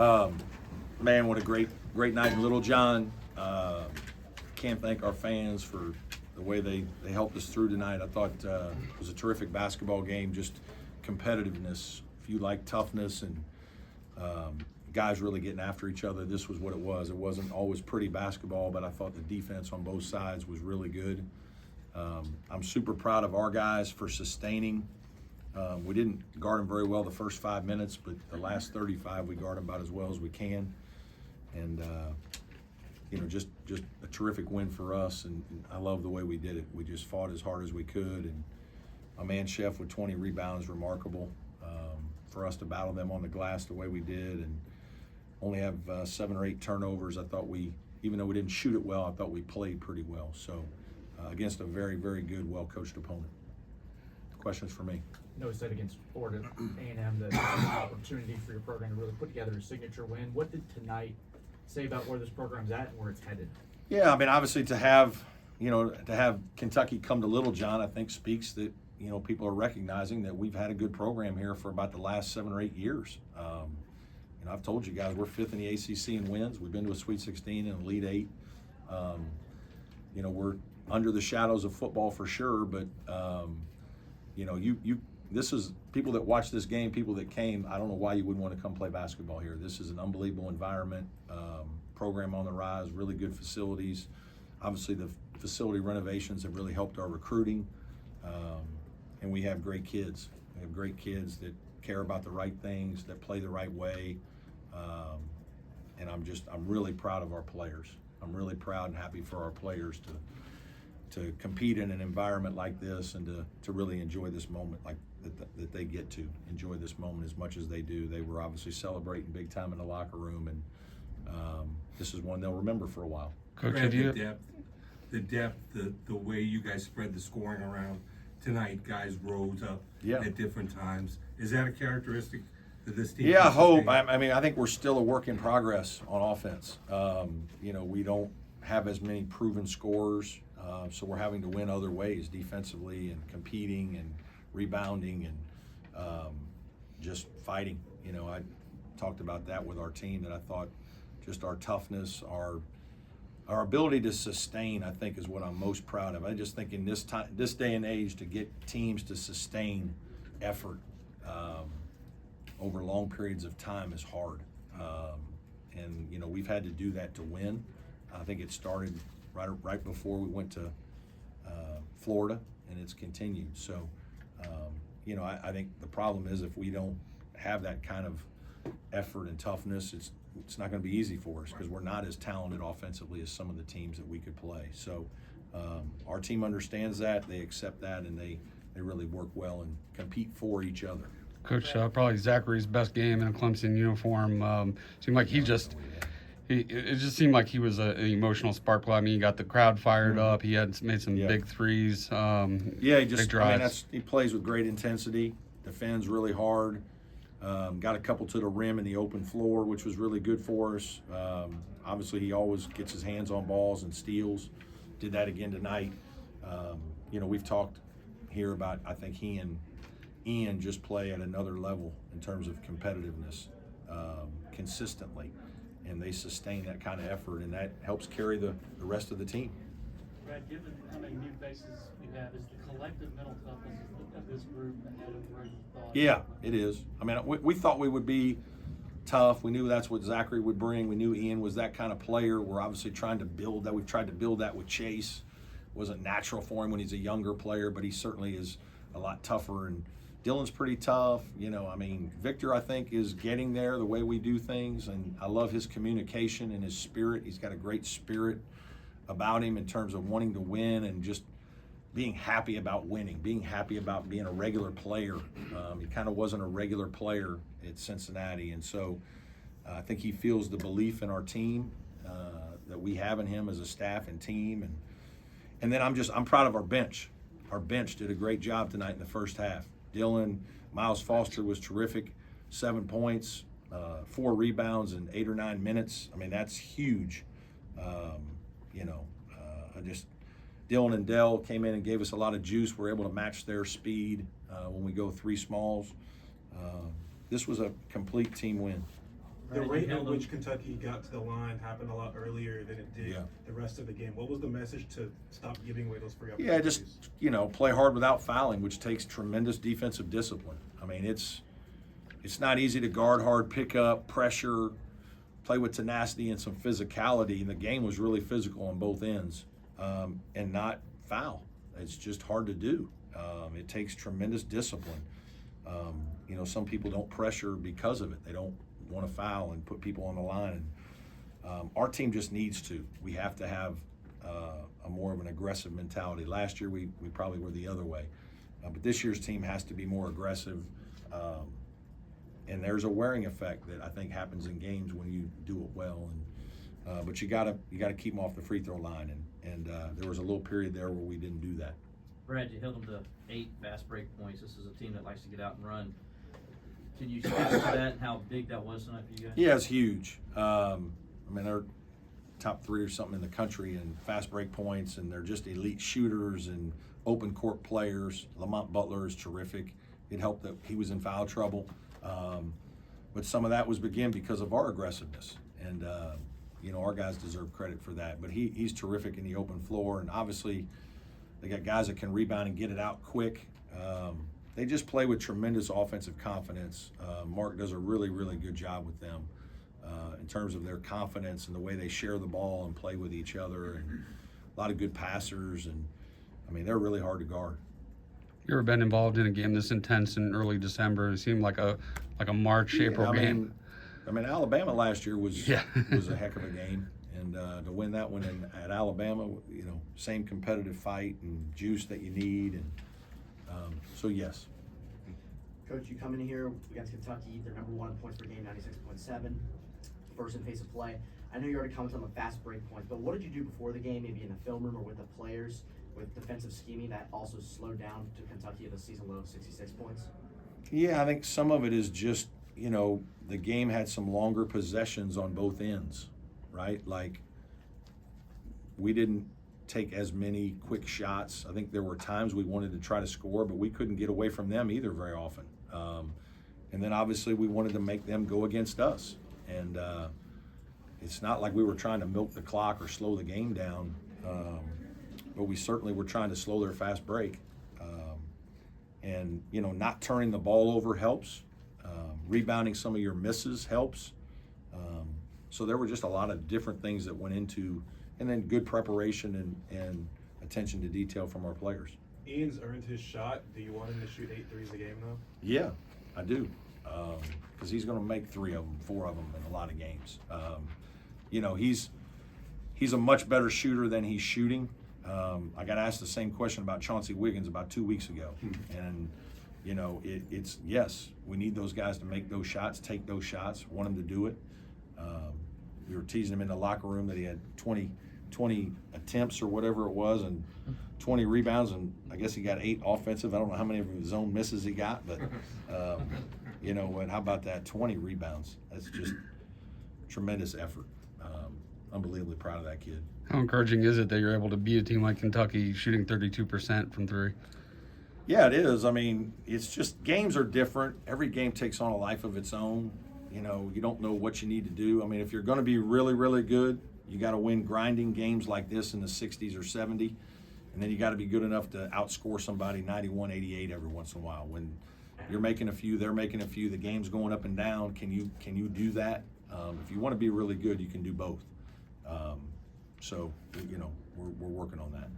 Man, what a great night in Little John. Can't thank our fans for the way they helped us through tonight. I thought it was a terrific basketball game, just competitiveness. If you like toughness and guys really getting after each other, this was what it was. It wasn't always pretty basketball, but I thought the defense on both sides was really good. I'm super proud of our guys for sustaining. We didn't guard them very well the first 5 minutes, but the last 35 we guard them about as well as we can. And just a terrific win for us, and I love the way we did it. We just fought as hard as we could, and my man Chef with 20 rebounds, remarkable. For us to battle them on the glass the way we did, and only have 7 or 8 turnovers. I thought even though we didn't shoot it well, I thought we played pretty well. So against a very, very good, well-coached opponent. Questions for me? Noticed that against Florida A&M, that was an opportunity for your program to really put together a signature win. What did tonight say about where this program's at and where it's headed? Yeah, I mean, obviously to have Kentucky come to Little John, I think speaks that, people are recognizing that we've had a good program here for about the last 7 or 8 years. I've told you guys we're 5th in the ACC in wins. We've been to a Sweet 16 and Elite 8. We're under the shadows of football for sure, but this is people that watch this game, people that came. I don't know why you wouldn't want to come play basketball here. This is an unbelievable environment, program on the rise, really good facilities. Obviously, the facility renovations have really helped our recruiting, and we have great kids. We have great kids that care about the right things, that play the right way, and I'm really proud of our players. I'm really proud and happy for our players to compete in an environment like this and to really enjoy this moment like that they get to enjoy this moment as much as they do. They were obviously celebrating big time in the locker room, and this is one they'll remember for a while. Coach, the depth, the way you guys spread the scoring around tonight, guys rose up at different times. Is that a characteristic that this team? Yeah, I hope. I think we're still a work in progress on offense. We don't have as many proven scorers. So we're having to win other ways defensively and competing and rebounding and just fighting. I talked about that with our team, that I thought just our toughness, our ability to sustain, I think, is what I'm most proud of. I just think in this day and age, to get teams to sustain effort over long periods of time is hard. And we've had to do that to win. I think it started right before we went to Florida, and it's continued. So, I think the problem is if we don't have that kind of effort and toughness, it's not going to be easy for us because we're not as talented offensively as some of the teams that we could play. So, our team understands that, they accept that, and they really work well and compete for each other. Coach, probably Zachary's best game in a Clemson uniform. Seemed like it just seemed like he was an emotional spark plug. I mean, he got the crowd fired up. He had made some big threes. He plays with great intensity, defends really hard. Got a couple to the rim in the open floor, which was really good for us. Obviously, he always gets his hands on balls and steals. Did that again tonight. We've talked here about, I think he and Ian just play at another level in terms of competitiveness consistently. And they sustain that kind of effort, and that helps carry the rest of the team. Brad, given how many new faces you have, is the collective mental toughness of this group ahead of where you thought? Yeah, it is. I mean, we thought we would be tough. We knew that's what Zachary would bring. We knew Ian was that kind of player. We're obviously trying to build that. We've tried to build that with Chase. It wasn't natural for him when he's a younger player, but he certainly is a lot tougher. And Dylan's pretty tough. Victor, I think, is getting there the way we do things, and I love his communication and his spirit. He's got a great spirit about him in terms of wanting to win and just being happy about winning, being happy about being a regular player. He kind of wasn't a regular player at Cincinnati, and so I think he feels the belief in our team that we have in him as a staff and team, and then I'm proud of our bench. Our bench did a great job tonight in the first half. Dylan, Miles Foster was terrific, 7 points, 4 rebounds in 8 or 9 minutes. I mean, that's huge. Dylan and Dell came in and gave us a lot of juice. We're able to match their speed when we go 3 smalls. This was a complete team win. The Right, you rate at held them- which Kentucky got to the line happened a lot earlier than it did Yeah. the rest of the game. What was the message to stop giving away those free Yeah, opportunities? just play hard without fouling, which takes tremendous defensive discipline. I mean, it's not easy to guard hard, pick up, pressure, play with tenacity and some physicality. And the game was really physical on both ends, and not foul. It's just hard to do. It takes tremendous discipline. Some people don't pressure because of it. They don't want to foul and put people on the line. And our team just needs to. We have to have a more of an aggressive mentality. Last year we probably were the other way, but this year's team has to be more aggressive. And there's a wearing effect that I think happens in games when you do it well. And but you gotta keep them off the free throw line. And there was a little period there where we didn't do that. Brad, you held them to 8 fast break points. This is a team that likes to get out and run. Can you speak to that and how big that was tonight for you guys? Yeah, it's huge. I mean, they're top 3 or something in the country in fast break points, and they're just elite shooters and open court players. Lamont Butler is terrific. It helped that he was in foul trouble. But some of that was because of our aggressiveness. And, our guys deserve credit for that. But he's terrific in the open floor. And obviously, they got guys that can rebound and get it out quick. They just play with tremendous offensive confidence. Mark does a really, really good job with them in terms of their confidence and the way they share the ball and play with each other. And a lot of good passers. And, I mean, they're really hard to guard. You ever been involved in a game this intense in early December? It seemed like a March, April game. I mean, Alabama last year was Yeah. was a heck of a game, and to win that one at Alabama, same competitive fight and juice that you need, and so yes. Coach, you come in here against Kentucky, they're number 1 in points per game, 96.7, first in pace of play. I know you already commented on the fast break points, but what did you do before the game, maybe in the film room or with the players, with defensive scheming that also slowed down to Kentucky at a season low of 66 points? Yeah, I think some of it is just the game had some longer possessions on both ends, right? Like we didn't take as many quick shots. I think there were times we wanted to try to score, but we couldn't get away from them either very often. And then obviously we wanted to make them go against us. And it's not like we were trying to milk the clock or slow the game down, but we certainly were trying to slow their fast break. And not turning the ball over helps. Rebounding some of your misses helps. So there were just a lot of different things that went into, and then good preparation and attention to detail from our players. Ian's earned his shot. Do you want him to shoot 8 threes a game now? Yeah, I do, because he's going to make 3 of them, 4 of them in a lot of games. He's a much better shooter than he's shooting. I got asked the same question about Chauncey Wiggins about 2 weeks ago, and it's yes, we need those guys to make those shots, take those shots, want them to do it. We were teasing him in the locker room that he had 20 attempts or whatever it was and 20 rebounds, and I guess he got 8 offensive. I don't know how many of his own misses he got, but and how about that 20 rebounds? That's just tremendous effort. Unbelievably proud of that kid. How encouraging is it that you're able to beat a team like Kentucky shooting 32% from 3? Yeah, it is. I mean, it's just games are different. Every game takes on a life of its own. You don't know what you need to do. I mean, if you're going to be really, really good, you got to win grinding games like this in the 60s or 70, and then you got to be good enough to outscore somebody 91-88 every once in a while. When you're making a few, they're making a few, the game's going up and down. Can you do that? If you want to be really good, you can do both. So we're working on that.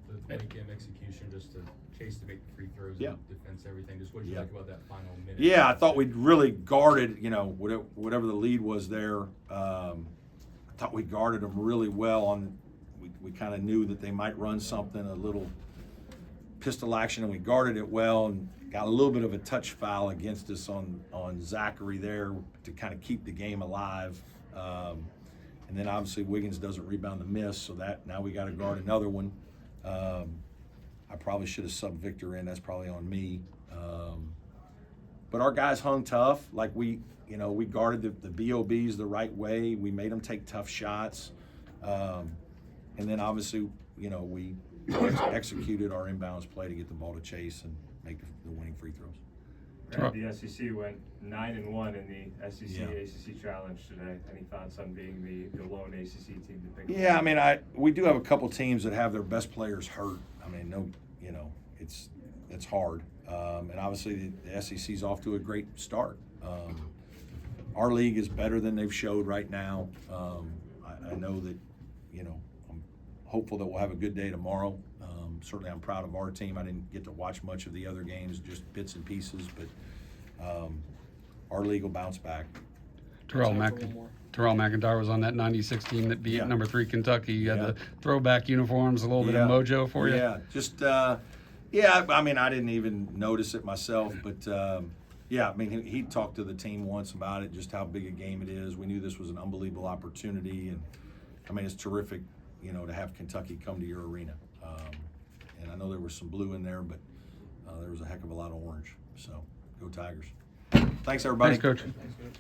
The late game execution, just to chase to make the free throws Yeah. and defense everything. Just what did you like about that final minute? Yeah, I thought we'd really guarded, whatever the lead was there. I thought we guarded them really well. We kind of knew that they might run something, a little pistol action, and we guarded it well and got a little bit of a touch foul against us on Zachary there to kind of keep the game alive. And then obviously Wiggins doesn't rebound the miss, so that now we got to guard another one. I probably should have subbed Victor in. That's probably on me. But our guys hung tough. Like we guarded the BOBs the right way. We made them take tough shots. And then obviously, we executed our inbounds play to get the ball to Chase and make the winning free throws. The SEC went 9-1 in the SEC Yeah. ACC challenge today. Any thoughts on being the lone ACC team to pick? Yeah, I mean, we do have a couple teams that have their best players hurt. I mean, no, you know, it's hard, and obviously the SEC's off to a great start. Our league is better than they've showed right now. I know that, you know, I'm hopeful that we'll have a good day tomorrow. Certainly, I'm proud of our team. I didn't get to watch much of the other games, just bits and pieces, but our league will bounce back. Terrell McIntyre was on that 96 team that beat Yeah. number 3 Kentucky. You had Yeah. the throwback uniforms, a little bit of mojo for you. Yeah, just yeah. I mean, I didn't even notice it myself, but yeah. I mean, he talked to the team once about it, just how big a game it is. We knew this was an unbelievable opportunity, and I mean, it's terrific, you know, to have Kentucky come to your arena. And I know there was some blue in there, but there was a heck of a lot of orange. So, go Tigers! Thanks, everybody. Thanks, Coach.